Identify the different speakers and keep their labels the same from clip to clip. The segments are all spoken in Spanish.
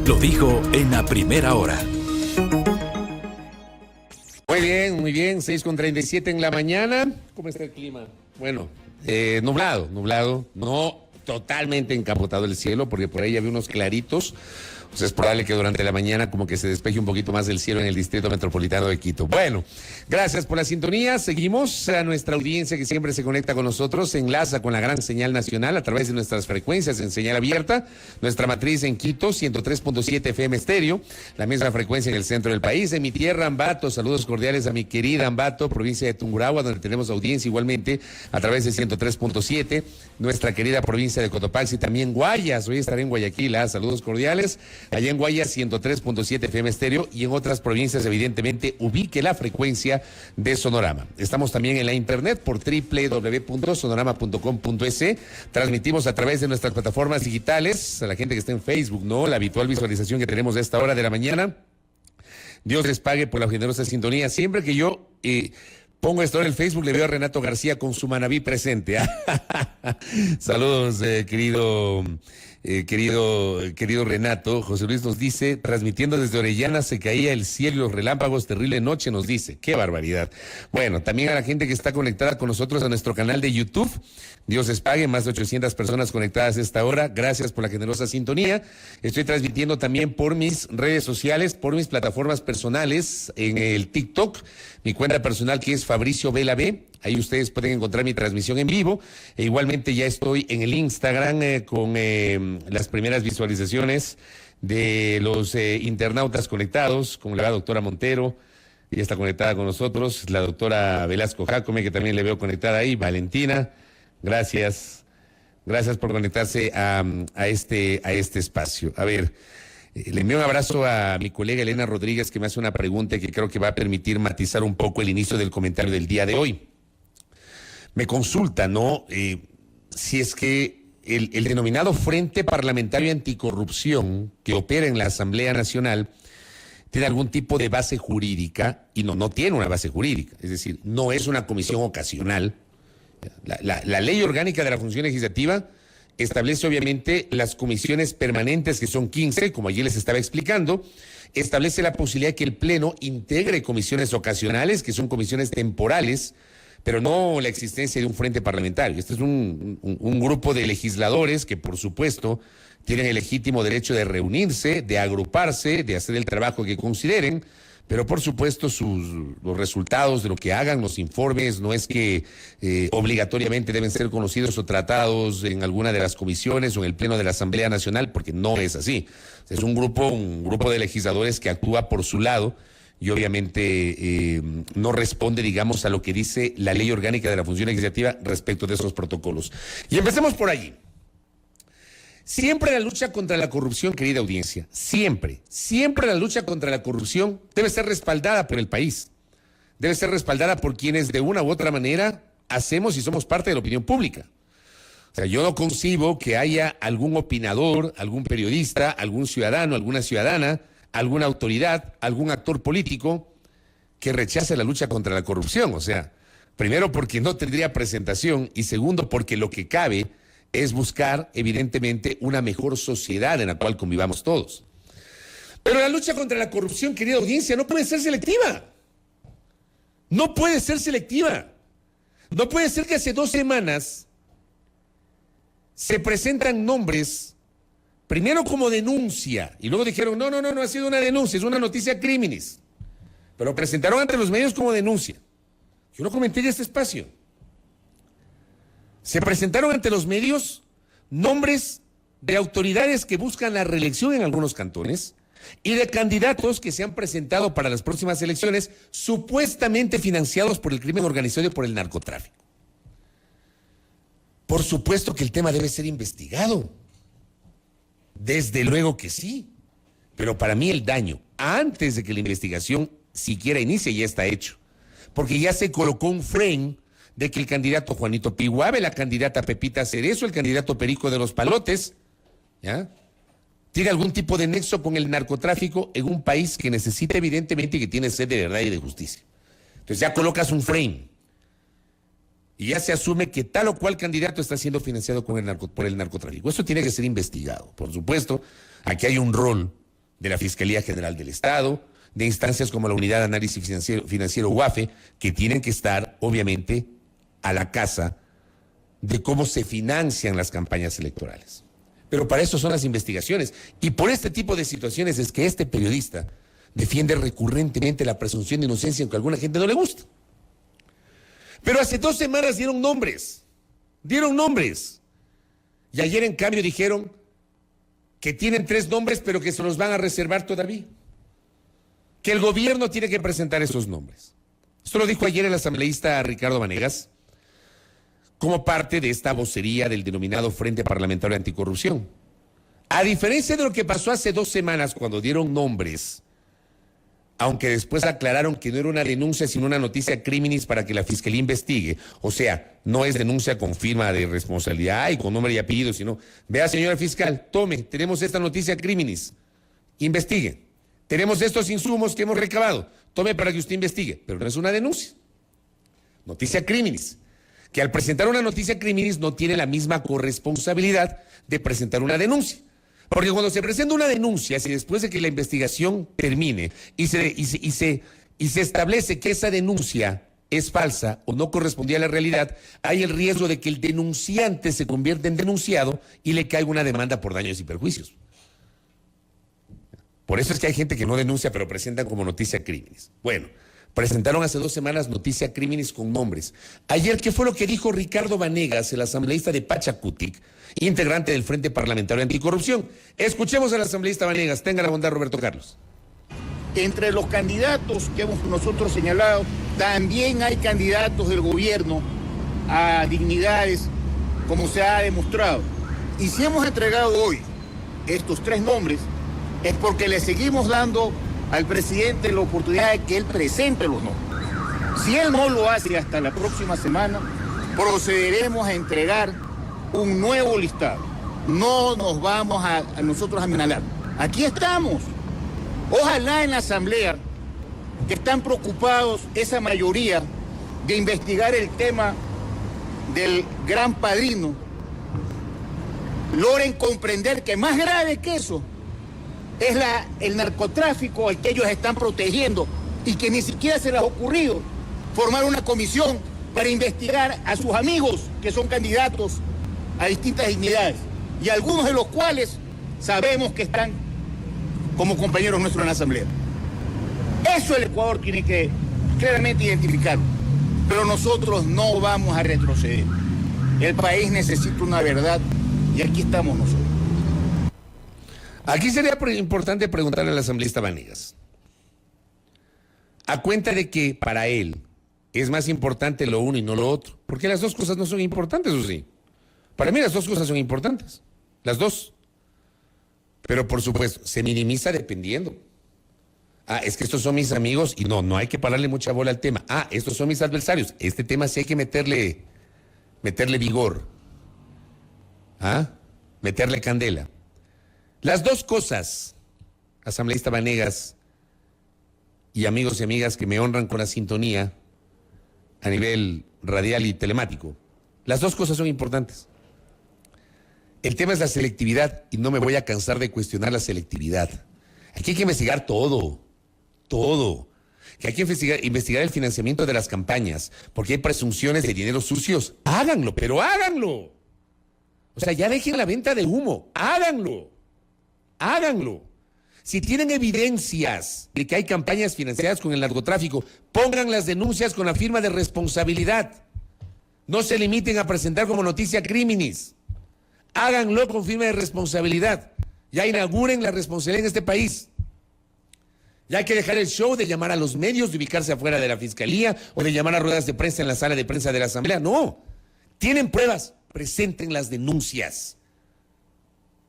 Speaker 1: Lo dijo en la primera hora.
Speaker 2: Muy bien, 6:37 en la mañana. ¿Cómo está el clima? Bueno, nublado, no totalmente encapotado el cielo, porque por ahí había unos claritos. O sea, es probable que durante la mañana como que se despeje un poquito más el cielo en el Distrito Metropolitano de Quito. Bueno, gracias por la sintonía. Seguimos a nuestra audiencia que siempre se conecta con nosotros, se enlaza con la gran señal nacional a través de nuestras frecuencias en señal abierta. Nuestra matriz en Quito, 103.7 FM estéreo, la misma frecuencia en el centro del país. En mi tierra, Ambato, saludos cordiales a mi querida Ambato, provincia de Tungurahua, donde tenemos audiencia igualmente a través de 103.7. Nuestra querida provincia de Cotopaxi, también Guayas, hoy estaré en Guayaquil, saludos cordiales. Allá en Guayas, 103.7 FM estéreo, y en otras provincias, evidentemente, ubique la frecuencia de Sonorama. Estamos también en la internet por www.sonorama.com.es. Transmitimos a través de nuestras plataformas digitales, a la gente que está en Facebook, ¿no? La habitual visualización que tenemos de esta hora de la mañana. Dios les pague por la generosa sintonía. Siempre que yo pongo esto en el Facebook, le veo a Renato García con su manabí presente. Saludos, querido Renato. José Luis nos dice, transmitiendo desde Orellana, se caía el cielo y los relámpagos, terrible noche, nos dice. ¡Qué barbaridad! Bueno, también a la gente que está conectada con nosotros a nuestro canal de YouTube, Dios les pague, más de 800 personas conectadas a esta hora. Gracias por la generosa sintonía. Estoy transmitiendo también por mis redes sociales, por mis plataformas personales, en el TikTok, mi cuenta personal que es Fabricio Vela B. Ahí ustedes pueden encontrar mi transmisión en vivo. E igualmente ya estoy en el Instagram con las primeras visualizaciones de los internautas conectados, como la doctora Montero, ya está conectada con nosotros, la doctora Velasco Jacome, que también le veo conectada ahí, Valentina, gracias por conectarse a este espacio. A ver, le envío un abrazo a mi colega Elena Rodríguez, que me hace una pregunta que creo que va a permitir matizar un poco el inicio del comentario del día de hoy. Me consulta, ¿no? Si es que el denominado Frente Parlamentario Anticorrupción que opera en la Asamblea Nacional tiene algún tipo de base jurídica, y no tiene una base jurídica, es decir, no es una comisión ocasional. La Ley Orgánica de la Función Legislativa establece obviamente las comisiones permanentes, que son 15, como ayer les estaba explicando, establece la posibilidad de que el Pleno integre comisiones ocasionales, que son comisiones temporales, pero no la existencia de un frente parlamentario. Este es un grupo de legisladores que, por supuesto, tienen el legítimo derecho de reunirse, de agruparse, de hacer el trabajo que consideren, pero por supuesto los resultados de lo que hagan, los informes, no es que obligatoriamente deben ser conocidos o tratados en alguna de las comisiones o en el Pleno de la Asamblea Nacional, porque no es así. Es un grupo de legisladores que actúa por su lado, y obviamente no responde, digamos, a lo que dice la Ley Orgánica de la Función Legislativa respecto de esos protocolos. Y empecemos por allí. Siempre la lucha contra la corrupción, querida audiencia, siempre la lucha contra la corrupción debe ser respaldada por el país, debe ser respaldada por quienes de una u otra manera hacemos y somos parte de la opinión pública. O sea, yo no concibo que haya algún opinador, algún periodista, algún ciudadano, alguna ciudadana, alguna autoridad, algún actor político que rechace la lucha contra la corrupción. O sea, primero porque no tendría presentación, y segundo porque lo que cabe es buscar, evidentemente, una mejor sociedad en la cual convivamos todos. Pero la lucha contra la corrupción, querida audiencia, no puede ser selectiva. No puede ser selectiva. No puede ser que hace 2 semanas se presentan nombres, primero como denuncia, y luego dijeron, no ha sido una denuncia, es una noticia criminis. Pero presentaron ante los medios como denuncia. Yo lo comenté en este espacio. Se presentaron ante los medios nombres de autoridades que buscan la reelección en algunos cantones y de candidatos que se han presentado para las próximas elecciones supuestamente financiados por el crimen organizado y por el narcotráfico. Por supuesto que el tema debe ser investigado. Desde luego que sí. Pero para mí el daño, antes de que la investigación siquiera inicie, ya está hecho. Porque ya se colocó un frame de que el candidato Juanito Piguave, la candidata Pepita Cerezo, el candidato Perico de los Palotes, ¿ya?, tiene algún tipo de nexo con el narcotráfico en un país que necesita evidentemente y que tiene sed de verdad y de justicia. Entonces ya colocas un frame y ya se asume que tal o cual candidato está siendo financiado por el narcotráfico. Eso tiene que ser investigado. Por supuesto, aquí hay un rol de la Fiscalía General del Estado, de instancias como la Unidad de Análisis Financiero UAFE, que tienen que estar, obviamente, a la casa de cómo se financian las campañas electorales. Pero para eso son las investigaciones. Y por este tipo de situaciones es que este periodista defiende recurrentemente la presunción de inocencia, aunque a alguna gente no le gusta. Pero hace 2 semanas dieron nombres. Y ayer, en cambio, dijeron que tienen 3 nombres, pero que se los van a reservar todavía. Que el gobierno tiene que presentar esos nombres. Esto lo dijo ayer el asambleísta Ricardo Vanegas, como parte de esta vocería del denominado Frente Parlamentario Anticorrupción. A diferencia de lo que pasó hace 2 semanas cuando dieron nombres, aunque después aclararon que no era una denuncia sino una noticia criminis para que la Fiscalía investigue, o sea, no es denuncia con firma de responsabilidad y con nombre y apellido, sino, vea señora fiscal, tome, tenemos esta noticia criminis, investigue. Tenemos estos insumos que hemos recabado. Tome para que usted investigue. Pero no es una denuncia. Noticia criminis. Que al presentar una noticia criminis no tiene la misma corresponsabilidad de presentar una denuncia. Porque cuando se presenta una denuncia, si después de que la investigación termine y se establece que esa denuncia es falsa o no correspondía a la realidad, hay el riesgo de que el denunciante se convierta en denunciado y le caiga una demanda por daños y perjuicios. Por eso es que hay gente que no denuncia, pero presentan como noticia criminis. Bueno, presentaron hace 2 semanas noticia criminis con nombres. Ayer, ¿qué fue lo que dijo Ricardo Vanegas, el asambleísta de Pachacutic, integrante del Frente Parlamentario Anticorrupción? Escuchemos al asambleísta Vanegas. Tenga la bondad, Roberto Carlos.
Speaker 3: Entre los candidatos que hemos nosotros señalado, también hay candidatos del gobierno a dignidades, como se ha demostrado. Y si hemos entregado hoy estos 3 nombres, es porque le seguimos dando al presidente la oportunidad de que él presente los nombres. Si él no lo hace hasta la próxima semana, procederemos a entregar un nuevo listado. No nos vamos a nosotros a amenazar. Aquí estamos. Ojalá en la Asamblea, que están preocupados esa mayoría de investigar el tema del Gran Padrino, logren comprender que más grave que eso es el narcotráfico al que ellos están protegiendo y que ni siquiera se les ha ocurrido formar una comisión para investigar a sus amigos que son candidatos a distintas dignidades y algunos de los cuales sabemos que están como compañeros nuestros en la Asamblea. Eso el Ecuador tiene que claramente identificarlo, pero nosotros no vamos a retroceder. El país necesita una verdad y aquí estamos nosotros.
Speaker 2: Aquí sería importante preguntarle al asambleísta Vanegas, a cuenta de que para él es más importante lo uno y no lo otro, porque las 2 cosas no son importantes, ¿o sí? Para mí las 2 cosas son importantes, las 2. Pero por supuesto, se minimiza dependiendo. Es que estos son mis amigos y no hay que pararle mucha bola al tema. Estos son mis adversarios. Este tema sí hay que meterle vigor. Meterle candela. Las 2 cosas, asambleísta Vanegas y amigos y amigas que me honran con la sintonía a nivel radial y telemático, las 2 cosas son importantes. El tema es la selectividad y no me voy a cansar de cuestionar la selectividad. Aquí hay que investigar todo. Que hay que investigar el financiamiento de las campañas, porque hay presunciones de dinero sucios. Háganlo, pero háganlo. O sea, ya dejen la venta de humo. Háganlo. Si tienen evidencias de que hay campañas financiadas con el narcotráfico, pongan las denuncias con la firma de responsabilidad. No se limiten a presentar como noticia criminis. Háganlo con firma de responsabilidad. Ya inauguren la responsabilidad en este país. Ya hay que dejar el show de llamar a los medios, de ubicarse afuera de la fiscalía o de llamar a ruedas de prensa en la sala de prensa de la Asamblea. No. Tienen pruebas. Presenten las denuncias.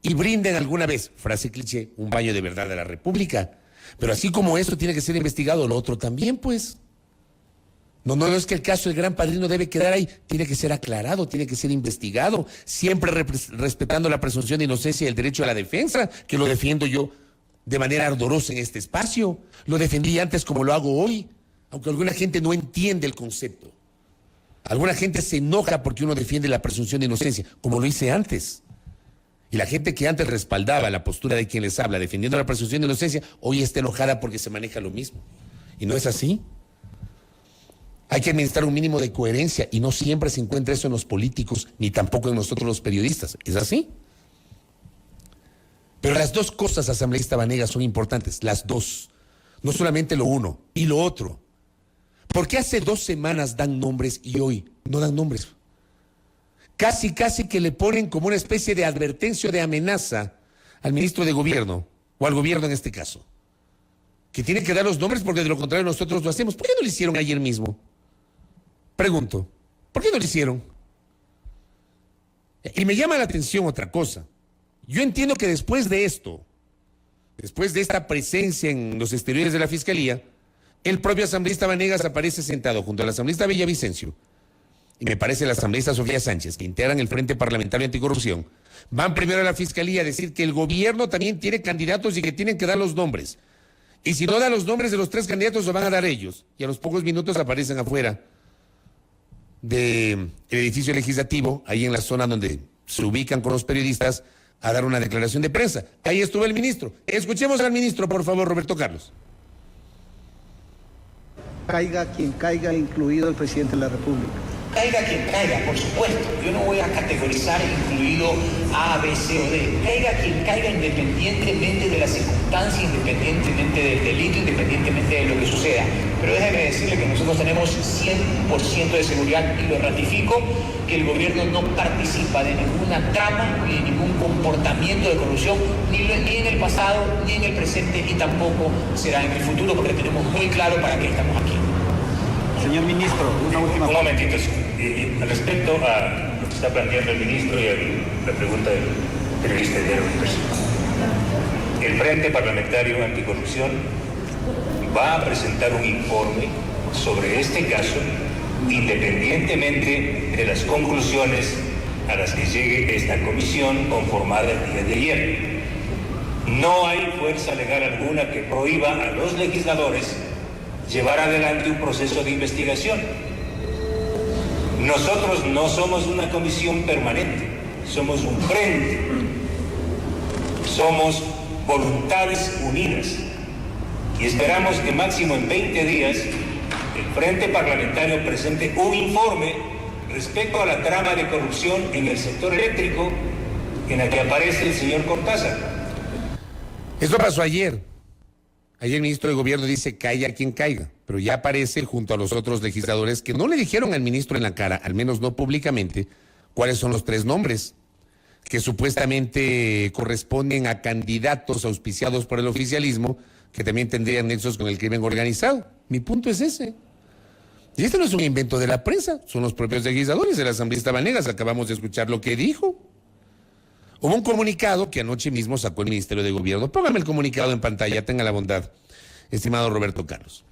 Speaker 2: Y brinden alguna vez, frase cliché, un baño de verdad de la República. Pero así como esto tiene que ser investigado, lo otro también, pues. No es que el caso del Gran Padrino debe quedar ahí, tiene que ser aclarado, tiene que ser investigado, siempre respetando la presunción de inocencia y el derecho a la defensa, que lo defiendo yo de manera ardorosa en este espacio. Lo defendí antes como lo hago hoy, aunque alguna gente no entiende el concepto. Alguna gente se enoja porque uno defiende la presunción de inocencia, como lo hice antes. Y la gente que antes respaldaba la postura de quien les habla, defendiendo la presunción de inocencia, hoy está enojada porque se maneja lo mismo. Y no es así. Hay que administrar un mínimo de coherencia y no siempre se encuentra eso en los políticos, ni tampoco en nosotros los periodistas. ¿Es así? Pero las dos cosas, asambleísta Vanegas, son importantes, las dos. No solamente lo uno y lo otro. ¿Por qué hace 2 semanas dan nombres y hoy no dan nombres? Casi que le ponen como una especie de advertencia o de amenaza al ministro de Gobierno, o al gobierno en este caso, que tiene que dar los nombres porque de lo contrario nosotros lo hacemos. ¿Por qué no lo hicieron ayer mismo? Pregunto, ¿por qué no lo hicieron? Y me llama la atención otra cosa. Yo entiendo que después de esto, después de esta presencia en los exteriores de la Fiscalía, el propio asambleísta Vanegas aparece sentado junto al asambleísta Villavicencio, y me parece la asambleísta Sofía Sánchez, que integran el Frente Parlamentario Anticorrupción, van primero a la Fiscalía a decir que el gobierno también tiene candidatos y que tienen que dar los nombres. Y si no da los nombres de los 3 candidatos, lo van a dar ellos. Y a los pocos minutos aparecen afuera del edificio legislativo, ahí en la zona donde se ubican con los periodistas, a dar una declaración de prensa. Ahí estuvo el ministro. Escuchemos al ministro, por favor, Roberto Carlos.
Speaker 4: Caiga quien caiga, incluido el presidente de la República.
Speaker 5: Caiga quien caiga, por supuesto. Yo no voy a categorizar incluido A, B, C o D. Caiga quien caiga independientemente de la circunstancia, independientemente del delito, independientemente de lo que suceda. Pero déjeme decirle que nosotros tenemos 100% de seguridad y lo ratifico, que el gobierno no participa de ninguna trama ni de ningún comportamiento de corrupción, ni en el pasado, ni en el presente, y tampoco será en el futuro, porque tenemos muy claro para qué estamos aquí.
Speaker 4: Señor ministro, una última...
Speaker 6: Un momentito, respecto a lo que está planteando el ministro y a la pregunta del periodista de Diario Universal. El Frente Parlamentario Anticorrupción va a presentar un informe sobre este caso, independientemente de las conclusiones a las que llegue esta comisión conformada el día de ayer. No hay fuerza legal alguna que prohíba a los legisladores llevar adelante un proceso de investigación. Nosotros no somos una comisión permanente, somos un frente, somos voluntades unidas y esperamos que máximo en 20 días el Frente Parlamentario presente un informe respecto a la trama de corrupción en el sector eléctrico en la que aparece el señor Cortázar.
Speaker 2: Esto pasó ayer. Ayer el ministro de Gobierno dice caiga quien caiga, pero ya aparece junto a los otros legisladores que no le dijeron al ministro en la cara, al menos no públicamente, cuáles son los 3 nombres que supuestamente corresponden a candidatos auspiciados por el oficialismo que también tendrían nexos con el crimen organizado. Mi punto es ese. Y esto no es un invento de la prensa, son los propios legisladores. El asambleísta Vanegas, acabamos de escuchar lo que dijo. Hubo un comunicado que anoche mismo sacó el Ministerio de Gobierno. Póngame el comunicado en pantalla, tenga la bondad, estimado Roberto Carlos.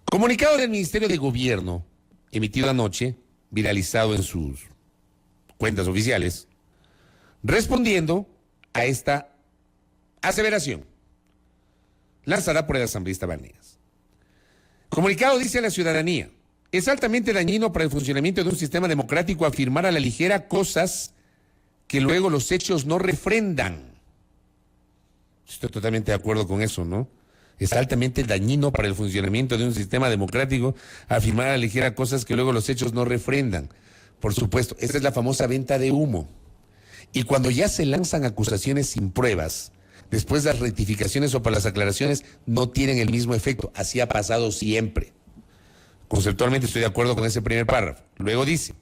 Speaker 2: Comunicado del Ministerio de Gobierno, emitido anoche, viralizado en sus cuentas oficiales, respondiendo a esta aseveración lanzada por el asambleísta Vanegas. Comunicado dice a la ciudadanía: es altamente dañino para el funcionamiento de un sistema democrático afirmar a la ligera cosas que luego los hechos no refrendan. Estoy totalmente de acuerdo con eso, ¿no? Es altamente dañino para el funcionamiento de un sistema democrático afirmar a la ligera cosas que luego los hechos no refrendan. Por supuesto, esta es la famosa venta de humo. Y cuando ya se lanzan acusaciones sin pruebas, después las rectificaciones o para las aclaraciones no tienen el mismo efecto. Así ha pasado siempre. Conceptualmente estoy de acuerdo con ese primer párrafo. Luego dice: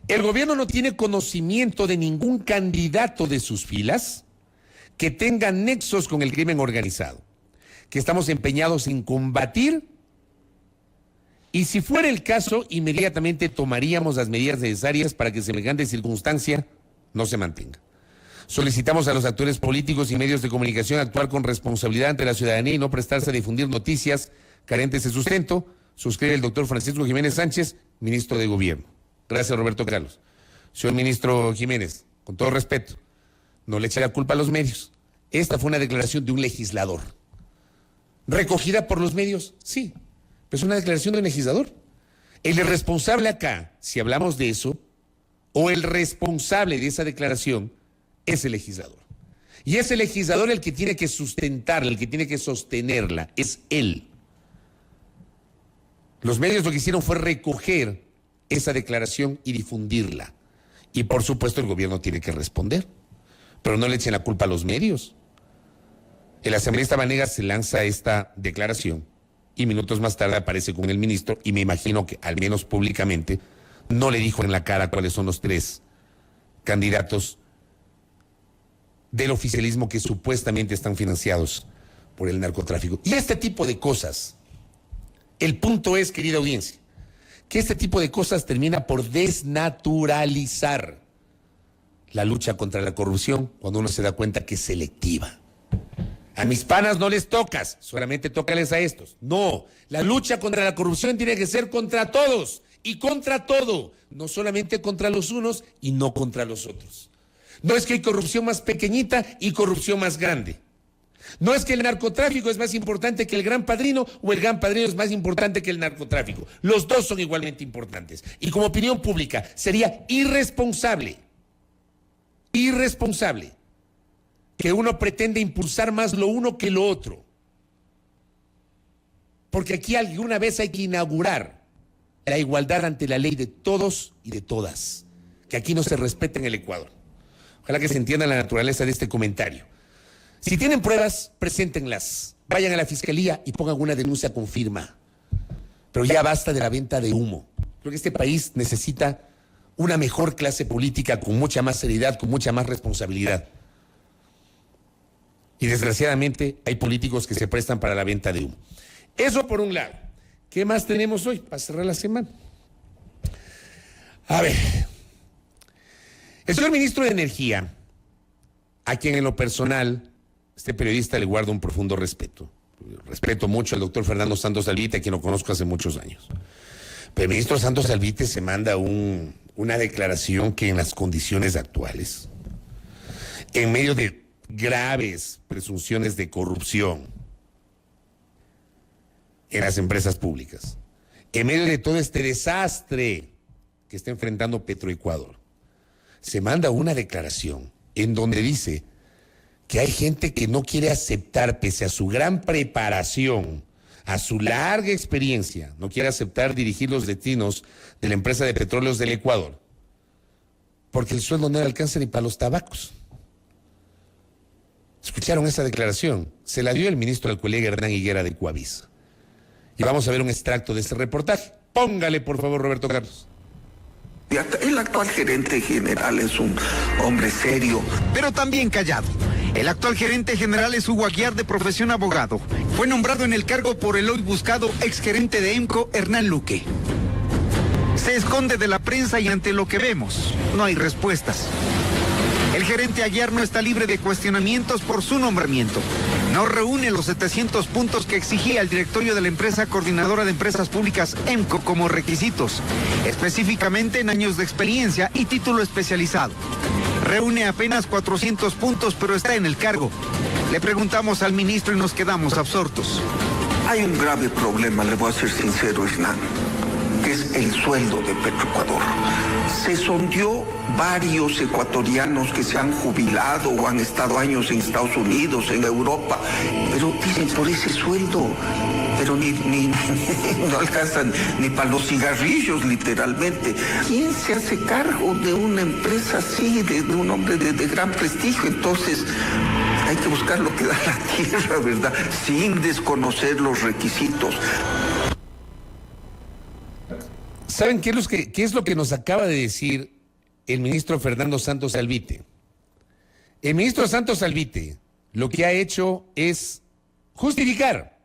Speaker 2: el gobierno no tiene conocimiento de ningún candidato de sus filas que tenga nexos con el crimen organizado, que estamos empeñados en combatir, y si fuera el caso, inmediatamente tomaríamos las medidas necesarias para que semejante circunstancia no se mantenga. Solicitamos a los actores políticos y medios de comunicación actuar con responsabilidad ante la ciudadanía y no prestarse a difundir noticias carentes de sustento. Suscribe el doctor Francisco Jiménez Sánchez, ministro de Gobierno. Gracias, Roberto Carlos. Señor ministro Jiménez, con todo respeto, no le eche la culpa a los medios. Esta fue una declaración de un legislador. ¿Recogida por los medios? Sí, pero es una declaración de un legislador. El responsable acá, si hablamos de eso, o el responsable de esa declaración es el legislador. Y es el legislador el que tiene que sustentarla, el que tiene que sostenerla, es él. Los medios lo que hicieron fue recoger esa declaración y difundirla. Y por supuesto el gobierno tiene que responder. Pero no le echen la culpa a los medios. El asambleísta Vanegas se lanza esta declaración y minutos más tarde aparece con el ministro y me imagino que, al menos públicamente, no le dijo en la cara cuáles son los 3 candidatos del oficialismo que supuestamente están financiados por el narcotráfico. Y este tipo de cosas, el punto es, querida audiencia, que este tipo de cosas termina por desnaturalizar la lucha contra la corrupción cuando uno se da cuenta que es selectiva. A mis panas no les tocas, solamente tócales a estos. No, la lucha contra la corrupción tiene que ser contra todos y contra todo, no solamente contra los unos y no contra los otros. No es que hay corrupción más pequeñita y corrupción más grande. No es que el narcotráfico es más importante que el Gran Padrino o el Gran Padrino es más importante que el narcotráfico. Los dos son igualmente importantes. Y como opinión pública sería irresponsable que uno pretenda impulsar más lo uno que lo otro. Porque aquí alguna vez hay que inaugurar la igualdad ante la ley de todos y de todas. Que aquí no se respeta en el Ecuador. Ojalá que se entienda la naturaleza de este comentario. Si tienen pruebas, preséntenlas. Vayan a la fiscalía y pongan una denuncia con firma. Pero ya basta de la venta de humo. Creo que este país necesita una mejor clase política con mucha más seriedad, con mucha más responsabilidad. Y desgraciadamente hay políticos que se prestan para la venta de humo. Eso por un lado. ¿Qué más tenemos hoy para cerrar la semana? A ver. El señor ministro de Energía, a quien en lo personal, este periodista le guarda un profundo respeto. Respeto mucho al doctor Fernando Santos Alvite, a quien lo conozco hace muchos años. Pero el ministro Santos Alvite se manda una declaración que en las condiciones actuales, en medio de graves presunciones de corrupción en las empresas públicas, en medio de todo este desastre que está enfrentando Petroecuador, se manda una declaración en donde dice que hay gente que no quiere aceptar, pese a su gran preparación, a su larga experiencia, no quiere aceptar dirigir los destinos de la empresa de petróleos del Ecuador, porque el sueldo no le alcanza ni para los tabacos. ¿Escucharon esa declaración? Se la dio el ministro del colega Hernán Higuera de Coavisa. Y vamos a ver un extracto de ese reportaje. Póngale, por favor, Roberto Carlos.
Speaker 7: El actual gerente general es un hombre serio,
Speaker 8: pero también callado. El actual gerente general es Hugo Aguiar, de profesión abogado. Fue nombrado en el cargo por el hoy buscado exgerente de EMCO, Hernán Luque. Se esconde de la prensa y ante lo que vemos, no hay respuestas. El gerente Aguiar no está libre de cuestionamientos por su nombramiento. No reúne los 700 puntos que exigía el directorio de la empresa coordinadora de empresas públicas EMCO como requisitos, específicamente en años de experiencia y título especializado. Reúne apenas 400 puntos, pero está en el cargo. Le preguntamos al ministro y nos quedamos absortos.
Speaker 7: hay un grave problema, le voy a ser sincero, Hernán, que es el sueldo de Petroecuador. Se sondeó varios ecuatorianos que se han jubilado o han estado años en Estados Unidos, en Europa, pero dicen por ese sueldo, pero no alcanzan ni para los cigarrillos, literalmente. ¿Quién se hace cargo de una empresa así, de un hombre de gran prestigio? Entonces, hay que buscar lo que da la tierra, ¿verdad? Sin desconocer los requisitos.
Speaker 2: ¿Saben qué es lo que nos acaba de decir el ministro Fernando Santos Alvite? El ministro Santos Alvite lo que ha hecho es justificar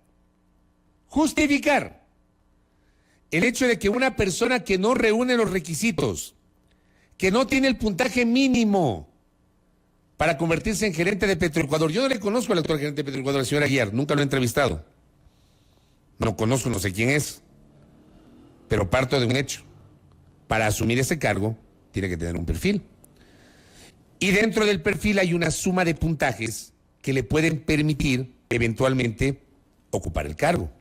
Speaker 2: el hecho de que una persona que no reúne los requisitos, que no tiene el puntaje mínimo para convertirse en gerente de Petroecuador. Yo no le conozco al actual gerente de Petroecuador, el señor Aguiar, nunca lo he entrevistado. No conozco, no sé quién es. Pero parto de un hecho. Para asumir ese cargo, tiene que tener un perfil. Y dentro del perfil hay una suma de puntajes que le pueden permitir, eventualmente, ocupar el cargo.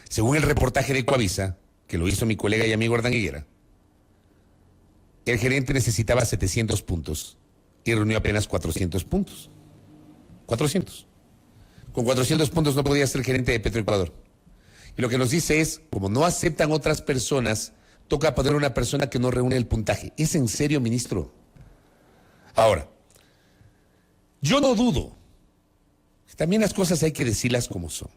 Speaker 2: Según el reportaje de Coavisa, que lo hizo mi colega y amigo Hernán Higuera, el gerente necesitaba 700 puntos y reunió apenas 400 puntos. 400. Con 400 puntos no podía ser gerente de Petroecuador. Y lo que nos dice es, como no aceptan otras personas, toca poner una persona que no reúne el puntaje. ¿Es en serio, ministro? Ahora, yo no dudo, también las cosas hay que decirlas como son,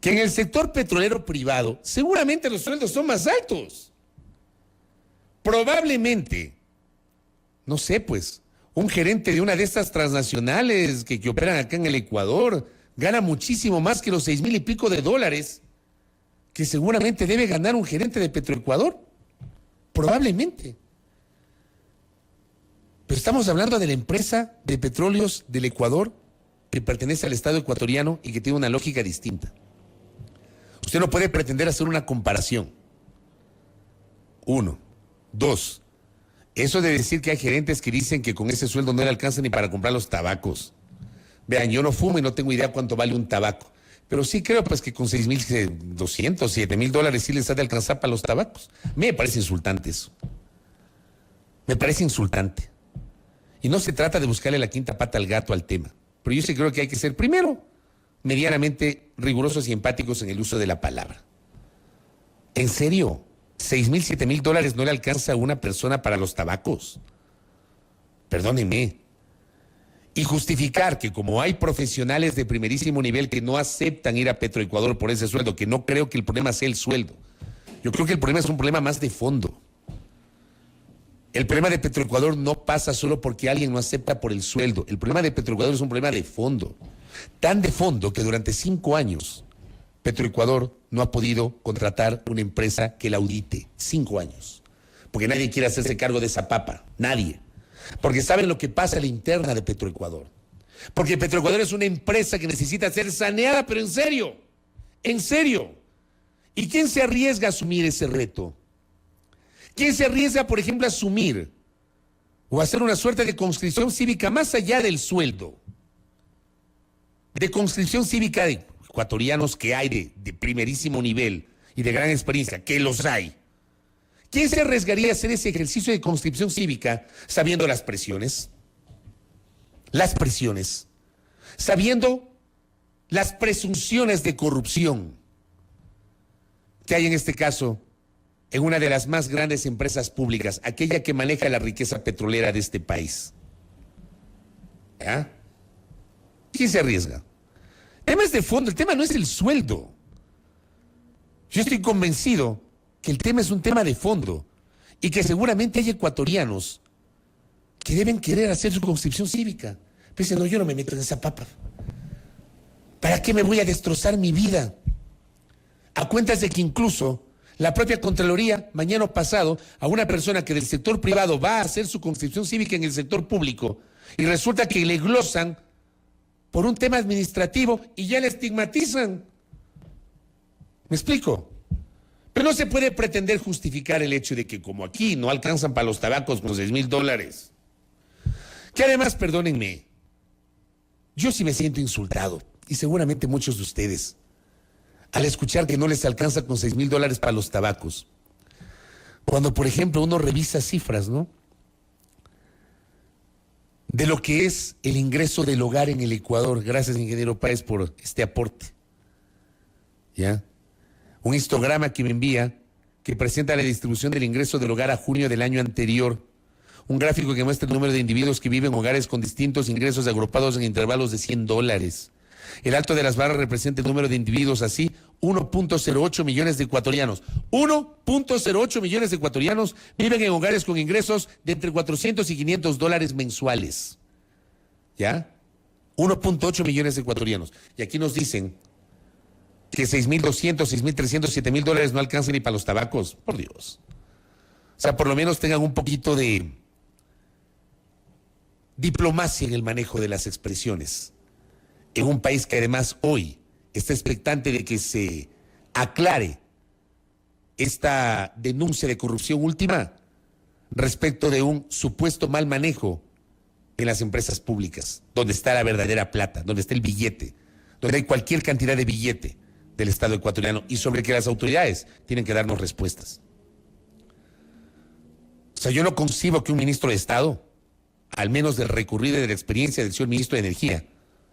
Speaker 2: que en el sector petrolero privado seguramente los sueldos son más altos. Probablemente, no sé pues, un gerente de una de estas transnacionales que operan acá en el Ecuador gana muchísimo más que los 6,000 y pico de dólares que seguramente debe ganar un gerente de Petroecuador. Probablemente. Pero estamos hablando de la empresa de petróleos del Ecuador que pertenece al Estado ecuatoriano y que tiene una lógica distinta. Usted no puede pretender hacer una comparación. 1. 2. Eso de decir que hay gerentes que dicen que con ese sueldo no le alcanza ni para comprar los tabacos. Vean, yo no fumo y no tengo idea cuánto vale un tabaco. Pero sí creo pues que con 6,200, 7,000 dólares sí les ha de alcanzar para los tabacos. Me parece insultante eso. Me parece insultante. Y no se trata de buscarle la quinta pata al gato al tema. Pero yo sí creo que hay que ser, primero, medianamente rigurosos y empáticos en el uso de la palabra. En serio, 6,000, 7,000 dólares no le alcanza a una persona para los tabacos. Perdónenme. Y justificar que como hay profesionales de primerísimo nivel que no aceptan ir a Petroecuador por ese sueldo, que no creo que el problema sea el sueldo. Yo creo que el problema es un problema más de fondo. El problema de Petroecuador no pasa solo porque alguien no acepta por el sueldo. El problema de Petroecuador es un problema de fondo. Tan de fondo que durante 5 años Petroecuador no ha podido contratar una empresa que la audite. 5 años. Porque nadie quiere hacerse cargo de esa papa. Nadie. Porque saben lo que pasa en la interna de Petroecuador. Porque Petroecuador es una empresa que necesita ser saneada, pero en serio. En serio. ¿Y quién se arriesga a asumir ese reto? ¿Quién se arriesga, por ejemplo, a asumir o a hacer una suerte de conscripción cívica más allá del sueldo? De conscripción cívica de ecuatorianos que hay de primerísimo nivel y de gran experiencia, que los hay. ¿Quién se arriesgaría a hacer ese ejercicio de conscripción cívica sabiendo las presiones? Las presiones. Sabiendo las presunciones de corrupción que hay en este caso en una de las más grandes empresas públicas, aquella que maneja la riqueza petrolera de este país. ¿Ya? ¿Quién se arriesga? El tema es de fondo, el tema no es el sueldo. Yo estoy convencido que el tema es un tema de fondo y que seguramente hay ecuatorianos que deben querer hacer su conscripción cívica. Pero dicen, no, yo no me meto en esa papa. ¿Para qué me voy a destrozar mi vida? A cuentas de que incluso la propia Contraloría, mañana o pasado, a una persona que del sector privado va a hacer su conscripción cívica en el sector público y resulta que le glosan por un tema administrativo y ya le estigmatizan. ¿Me explico? Pero no se puede pretender justificar el hecho de que como aquí no alcanzan para los tabacos con 6,000 dólares. Que además, perdónenme, yo sí me siento insultado y seguramente muchos de ustedes, al escuchar que no les alcanza con 6,000 dólares para los tabacos. Cuando, por ejemplo, uno revisa cifras, ¿no? De lo que es el ingreso del hogar en el Ecuador. Gracias, ingeniero Páez, por este aporte. ¿Ya? Un histograma que me envía que presenta la distribución del ingreso del hogar a junio del año anterior. Un gráfico que muestra el número de individuos que viven en hogares con distintos ingresos agrupados en intervalos de 100 dólares. El alto de las barras representa el número de individuos así, 1.08 millones de ecuatorianos. 1.08 millones de ecuatorianos viven en hogares con ingresos de entre 400 y 500 dólares mensuales. ¿Ya? 1.8 millones de ecuatorianos. Y aquí nos dicen que 6,200, 6,300, 7,000 dólares no alcanzan ni para los tabacos. Por Dios. O sea, por lo menos tengan un poquito de diplomacia en el manejo de las expresiones. En un país que además hoy está expectante de que se aclare esta denuncia de corrupción última respecto de un supuesto mal manejo en las empresas públicas, donde está la verdadera plata, donde está el billete, donde hay cualquier cantidad de billete del Estado ecuatoriano y sobre que las autoridades tienen que darnos respuestas. O sea, yo no concibo que un ministro de Estado, al menos de recurrir de la experiencia del señor ministro de Energía,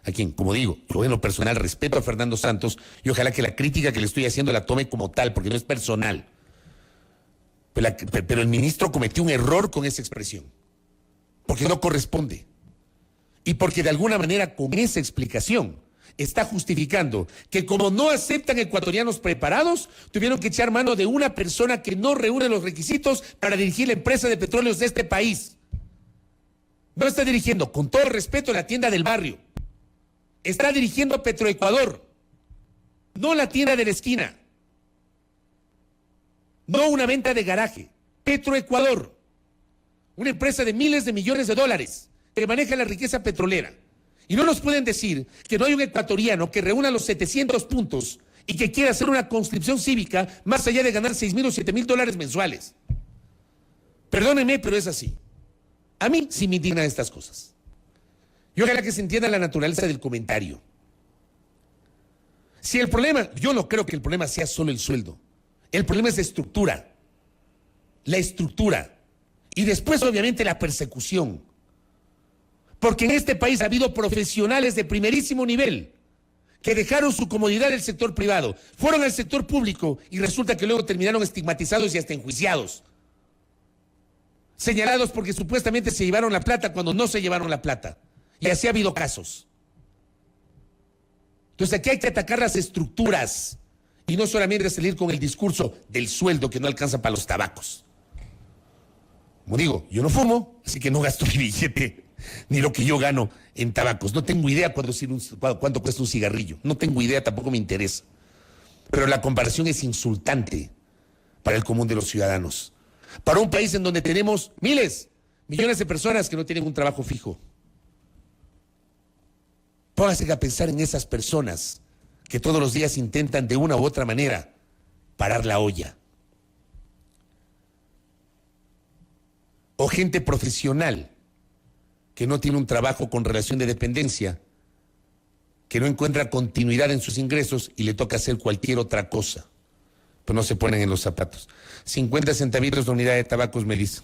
Speaker 2: a quien, como digo, yo en lo personal respeto a Fernando Santos y ojalá que la crítica que le estoy haciendo la tome como tal, porque no es personal. Pero el ministro cometió un error con esa expresión, porque no corresponde. Y porque de alguna manera con esa explicación está justificando que como no aceptan ecuatorianos preparados, tuvieron que echar mano de una persona que no reúne los requisitos para dirigir la empresa de petróleos de este país. No está dirigiendo, con todo respeto, la tienda del barrio. Está dirigiendo Petroecuador, no la tienda de la esquina. No una venta de garaje. Petroecuador, una empresa de miles de millones de dólares que maneja la riqueza petrolera. Y no nos pueden decir que no hay un ecuatoriano que reúna los 700 puntos y que quiera hacer una conscripción cívica más allá de ganar 6,000 o 7,000 dólares mensuales. Perdónenme, pero es así. A mí sí me indignan estas cosas. Y ojalá que se entienda la naturaleza del comentario. Si el problema, yo no creo que el problema sea solo el sueldo. El problema es la estructura. La estructura. Y después, obviamente, la persecución. Porque en este país ha habido profesionales de primerísimo nivel que dejaron su comodidad del sector privado, fueron al sector público y resulta que luego terminaron estigmatizados y hasta enjuiciados. Señalados porque supuestamente se llevaron la plata cuando no se llevaron la plata. Y así ha habido casos. Entonces aquí hay que atacar las estructuras y no solamente salir con el discurso del sueldo que no alcanza para los tabacos. Como digo, yo no fumo, así que no gasto mi billete ni lo que yo gano en tabacos. No tengo idea cuánto cuesta un cigarrillo. No tengo idea, tampoco me interesa. Pero la comparación es insultante para el común de los ciudadanos. Para un país en donde tenemos miles, millones de personas que no tienen un trabajo fijo. Póngase a pensar en esas personas que todos los días intentan de una u otra manera parar la olla. O gente profesional que no tiene un trabajo con relación de dependencia, que no encuentra continuidad en sus ingresos y le toca hacer cualquier otra cosa. Pues no se ponen en los zapatos. 50 centavitos la unidad de tabacos, Melissa.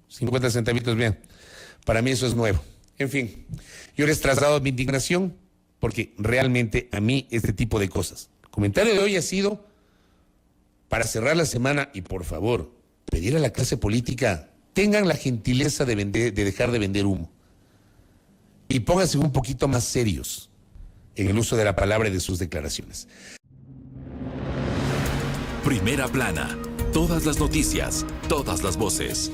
Speaker 2: 50 centavitos, bien. Para mí eso es nuevo. En fin, yo les traslado mi indignación porque realmente a mí este tipo de cosas. El comentario de hoy ha sido para cerrar la semana y por favor, pedir a la clase política, tengan la gentileza de dejar de vender humo. Y pónganse un poquito más serios en el uso de la palabra y de sus declaraciones.
Speaker 1: Primera plana. Todas las noticias, todas las voces.